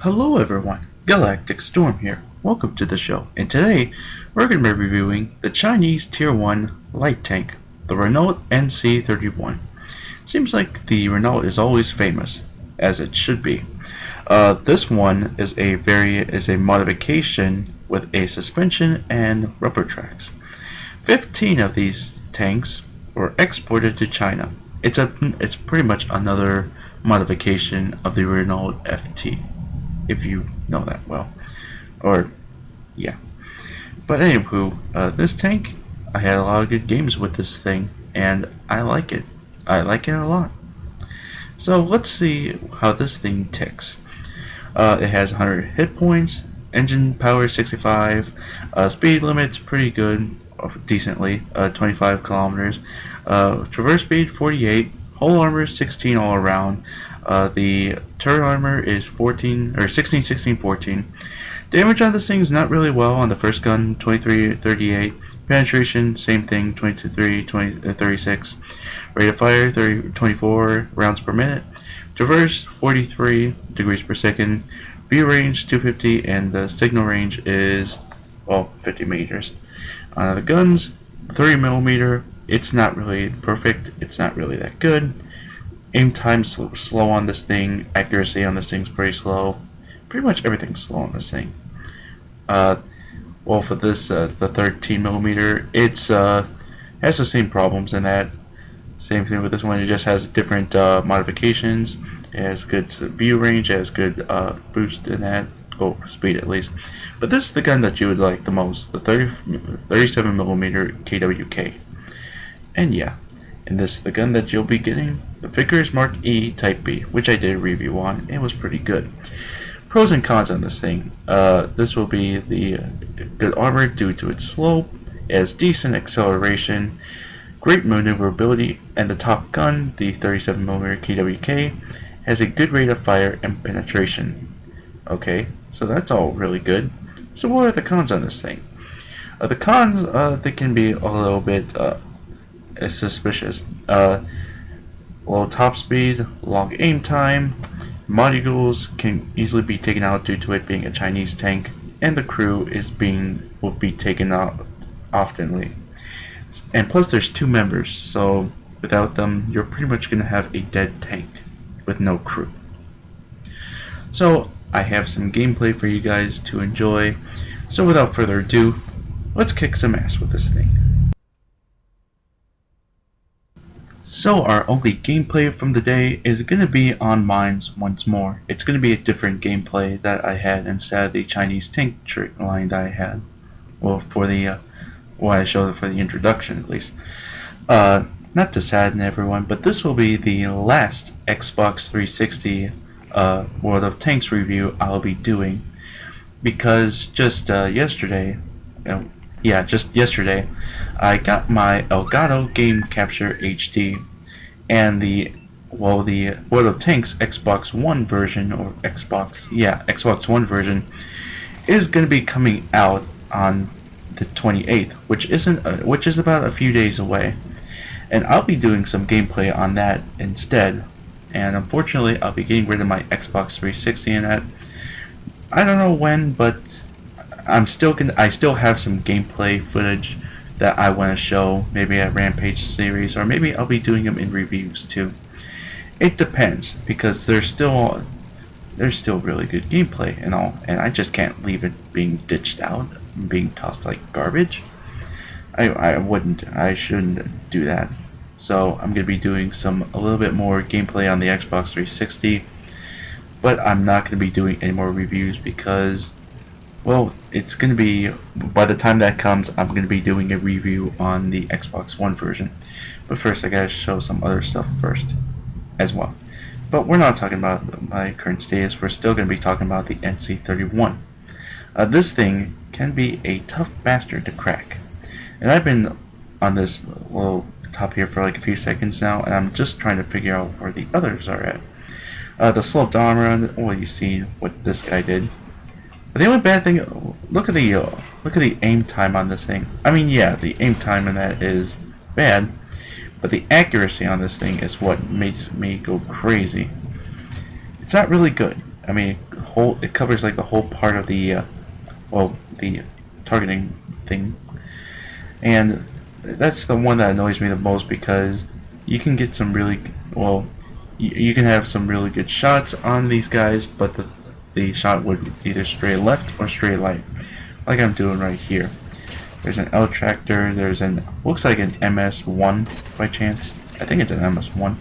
Hello everyone, GalacticStorm here. Welcome to the show. And today we're going to be reviewing the Chinese Tier 1 light tank, the Renault NC-31. Seems like the Renault is always famous, as it should be. This one is a modification with a suspension and rubber tracks. 15 of these tanks were exported to China. It's pretty much another modification of the Renault FT, if you know that well. Or, yeah. But anywho, this tank, I had a lot of good games with this thing, and I like it. I like it a lot. So let's see how this thing ticks. It has 100 hit points, engine power 65, speed limit's pretty good, decently, 25 kilometers, traverse speed 48, hull armor 16 all around. The turret armor is 14 or 16, 16, 14. Damage on this thing is not really well. On the first gun, 23, 38. Penetration, same thing, 23, 20, 36. Rate of fire, 24 rounds per minute. Traverse, 43 degrees per second. View range, 250, and the signal range is, well, 50 meters. On the guns, 30mm. It's not really perfect. It's not really that good. Aim time slow on this thing. Accuracy on this thing's pretty slow. Pretty much everything's slow on this thing. Well, for this, the 13mm, it's has the same problems in that. Same thing with this one. It just has different modifications. It has good view range. It has good boost in that. Oh, speed at least. But this is the gun that you would like the most, the 37mm KWK. And yeah, and this is the gun that you'll be getting, the Vickers Mark E Type B, which I did a review on. It was pretty good. Pros and cons on this thing. This will be the good armor due to its slope. It has decent acceleration, great maneuverability, and the top gun, the 37mm KWK, has a good rate of fire and penetration. Okay, so that's all really good. So what are the cons on this thing? The cons, they can be a little bit suspicious. Low top speed, long aim time, modules can easily be taken out due to it being a Chinese tank, and the crew will be taken out oftenly. And plus there's 2 members, so without them you're pretty much going to have a dead tank with no crew. So I have some gameplay for you guys to enjoy, so without further ado, let's kick some ass with this thing. So our only gameplay from the day is going to be on mines once more. It's going to be a different gameplay that I had instead of the Chinese tank trick line that I had. Well, for the I showed it for the introduction at least. Not to sadden everyone, but this will be the last Xbox 360 World of Tanks review I'll be doing, because just yesterday, I got my Elgato Game Capture HD, and the World of Tanks Xbox One version, or Xbox One version, is going to be coming out on the 28th, which is about a few days away, and I'll be doing some gameplay on that instead. And unfortunately, I'll be getting rid of my Xbox 360 in that. I don't know when, but I still have some gameplay footage that I want to show, maybe at Rampage series, or maybe I'll be doing them in reviews too. It depends, because there's still really good gameplay and all, and I just can't leave it being ditched out and being tossed like garbage. I shouldn't do that. So I'm going to be doing a little bit more gameplay on the Xbox 360, but I'm not going to be doing any more reviews because, well, it's going to be, by the time that comes, I'm going to be doing a review on the Xbox One version. But first, I got to show some other stuff first as well. But we're not talking about my current status. We're still going to be talking about the NC-31. This thing can be a tough bastard to crack. And I've been on this little top here for like a few seconds now, and I'm just trying to figure out where the others are at. The sloped armor, well, you see what this guy did. But the only bad thing, look at the aim time on this thing. I mean, yeah, the aim time in that is bad, but the accuracy on this thing is what makes me go crazy. It's not really good. I mean, it covers like the whole part of the well, the targeting thing, and that's the one that annoys me the most because you can get some really well, you can have some really good shots on these guys, but the shot would either stray left or stray right, like I'm doing right here. There's an L tractor. There's an looks like an MS1 by chance. I think it's an MS1.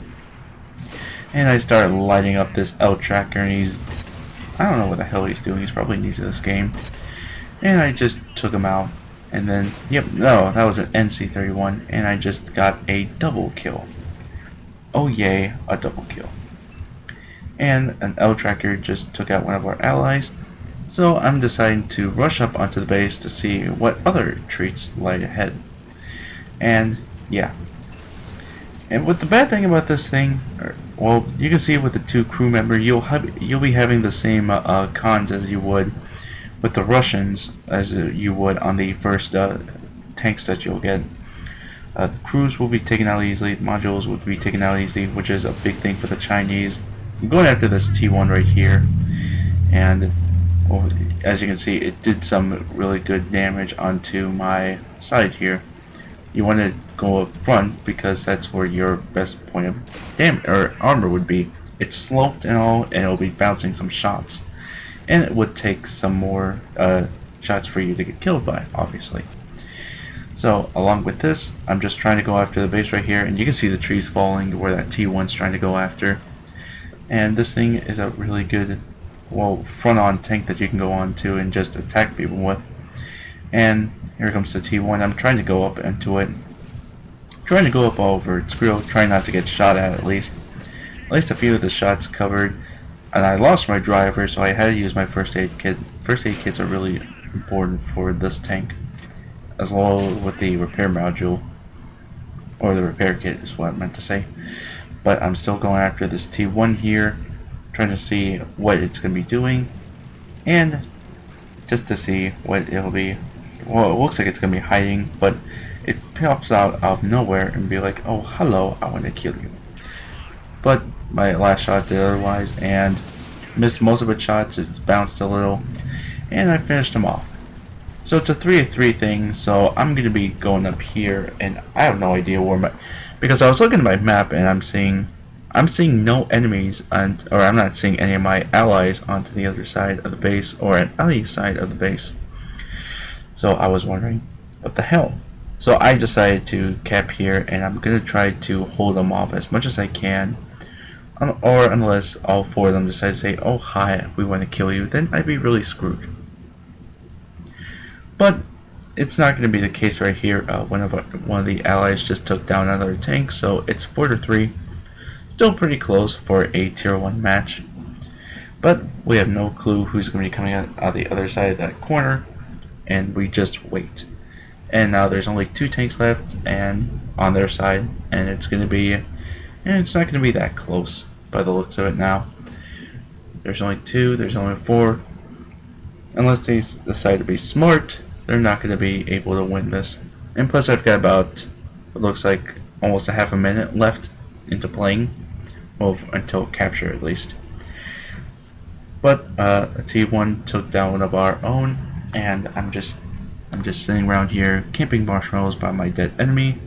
And I started lighting up this L tractor, and I don't know what the hell he's doing. He's probably new to this game. And I just took him out. And then, yep, no, that was an NC-31, and I just got a double kill. Oh yay, a double kill. And an L tracker just took out one of our allies. So I'm deciding to rush up onto the base to see what other treats lie ahead. And yeah. And what the bad thing about this thing, well, you can see with the two crew members, you'll be having the same cons as you would with the Russians as you would on the first tanks that you'll get. The crews will be taken out easily, modules will be taken out easily, which is a big thing for the Chinese. I'm going after this T1 right here, and well, as you can see, it did some really good damage onto my side here. You want to go up front because that's where your best point of damage or armor would be. It's sloped and all, and it'll be bouncing some shots, and it would take some more shots for you to get killed by, obviously. So along with this, I'm just trying to go after the base right here, and you can see the trees falling where that T1's trying to go after. And this thing is a really good, well, front-on tank that you can go on to and just attack people with. And here comes the T1. I'm trying to go up into it. Trying to go up all over its grill, trying not to get shot at least. At least a few of the shots covered. And I lost my driver, so I had to use my first aid kit. First aid kits are really important for this tank, as well with the repair module, or the repair kit is what I meant to say. But I'm still going after this T1 here, trying to see what it's going to be doing, and just to see what it'll be. Well, it looks like it's going to be hiding, but it pops out of nowhere and be like, oh hello, I want to kill you. But my last shot did otherwise, and missed most of its shots. It's bounced a little, and I finished him off. So it's a 3-3 thing, so I'm going to be going up here, and I have no idea where because I was looking at my map and I'm seeing no enemies, or I'm not seeing any of my allies onto the other side of the base, or at any side of the base. So I was wondering, what the hell? So I decided to cap here, and I'm going to try to hold them off as much as I can, or unless all four of them decide to say, oh hi, we want to kill you, then I'd be really screwed. But it's not going to be the case right here. One of the allies just took down another tank, so it's 4-3. Still pretty close for a tier 1 match. But we have no clue who's going to be coming out the other side of that corner, and we just wait. And now there's only 2 tanks left, and on their side, and it's not going to be that close by the looks of it now. There's only 2. There's only 4. Unless they decide to be smart, they're not going to be able to win this. And plus I've got about, it looks like, almost a half a minute left into playing. Well, until capture at least. But a T1 took down one of our own, and I'm just sitting around here camping marshmallows by my dead enemy,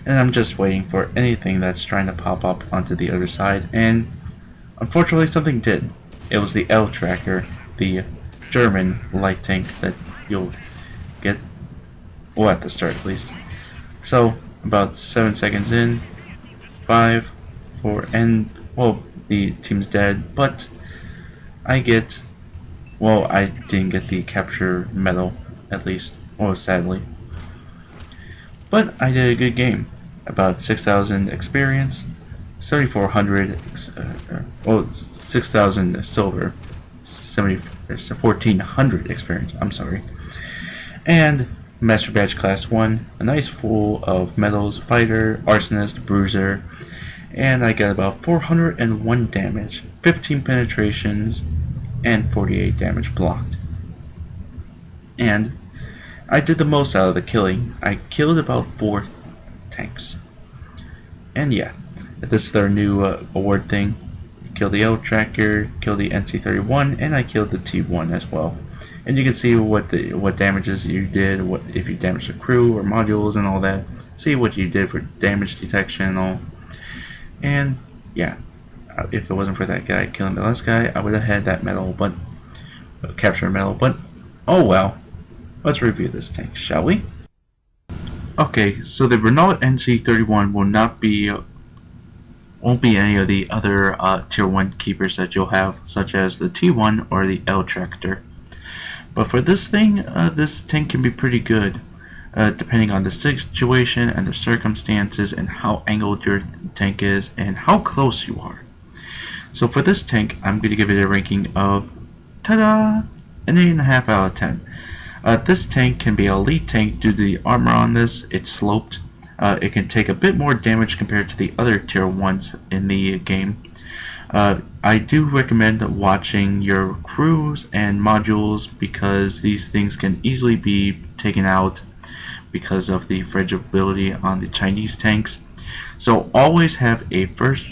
and I'm just waiting for anything that's trying to pop up onto the other side. And unfortunately something did. It was the L tracker, the German light tank that you'll get, well, at the start at least. So about 7 seconds in, 5, 4, and well, the team's dead, but I didn't get the capture medal, at least, well, sadly. But I did a good game. About 6,000 experience, 3,400, 6,000 silver, 1,400 experience, I'm sorry. And Master Badge Class 1, a nice full of medals, Fighter, Arsonist, Bruiser, and I got about 401 damage, 15 penetrations, and 48 damage blocked. And I did the most out of the killing. I killed about 4 tanks. And yeah, this is their new award thing. killed the L tracker, killed the NC-31, and I killed the T1 as well. And you can see what damages you did, what if you damaged the crew or modules and all that. See what you did for damage detection and all. And yeah, if it wasn't for that guy killing the last guy, I would have had that medal, but capture medal. But oh well. Let's review this tank, shall we? Okay, so the Renault NC-31 won't be any of the other tier 1 keepers that you'll have, such as the T1 or the L tractor. But for this thing, this tank can be pretty good, depending on the situation and the circumstances and how angled your tank is and how close you are. So for this tank, I'm going to give it a ranking of, ta-da, an 8.5 out of 10. This tank can be a elite tank due to the armor on this. It's sloped. It can take a bit more damage compared to the other tier 1s in the game. I do recommend watching your crews and modules because these things can easily be taken out because of the fragility on the Chinese tanks. So always have a first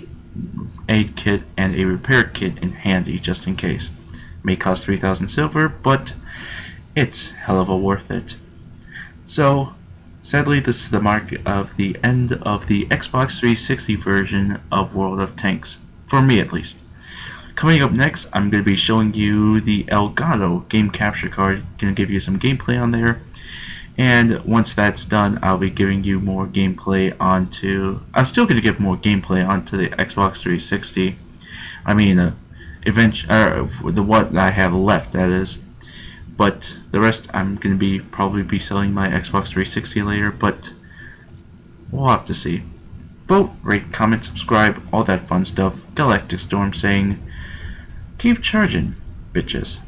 aid kit and a repair kit in handy just in case. May cost 3,000 silver, but it's hell of a worth it. So sadly, this is the mark of the end of the Xbox 360 version of World of Tanks, for me at least. Coming up next, I'm going to be showing you the Elgato game capture card. Going to give you some gameplay on there, and once that's done, I'll be giving you more gameplay onto. I'm still going to give more gameplay onto the Xbox 360. I mean, what I have left, that is. But the rest, I'm going to probably be selling my Xbox 360 later, but we'll have to see. Vote, rate, comment, subscribe, all that fun stuff. GalacticStorm saying, keep charging, bitches.